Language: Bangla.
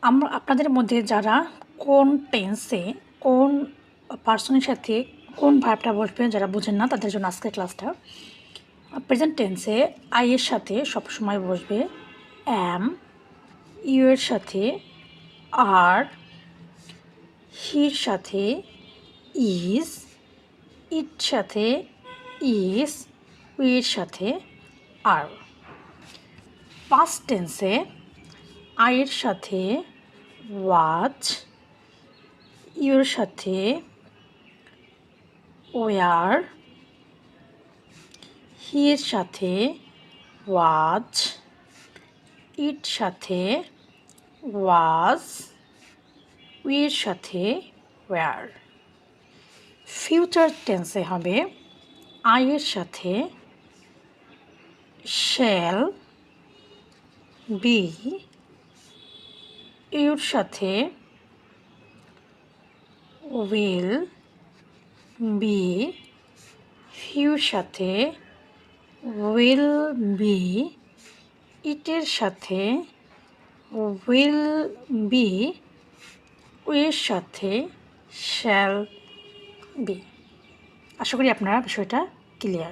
আপনাদের মধ্যে যারা কোন টেন্সে কোন পার্সনের সাথে কোন ভার্বটা বসবে যারা বুঝেন না তাদের জন্য আজকের ক্লাসটা। প্রেজেন্ট টেন্সে আই এর সাথে সবসময় বসবে অ্যাম, ইউ এর সাথে আর, হির সাথে ইজ, ইট সাথে ইজ, উইয়ের সাথে আর। পাস্ট টেন্সে আয়ের সাথে ওয়াজ, ইউর সাথে ওয়ার, হির সাথে ওয়াজ, ইট সাথে ওয়াজ, উইয়ের সাথে ওয়ার। ফিউচার টেন্সে হবে আয়ের সাথে শ্যাল, বি, ইউর সাথে উইল, বি, হিউর সাথে উইল বি, ইটের সাথে উইল বি, উইয়ের সাথে শ্যাল বি। আশা করি আপনারা বিষয়টা ক্লিয়ার।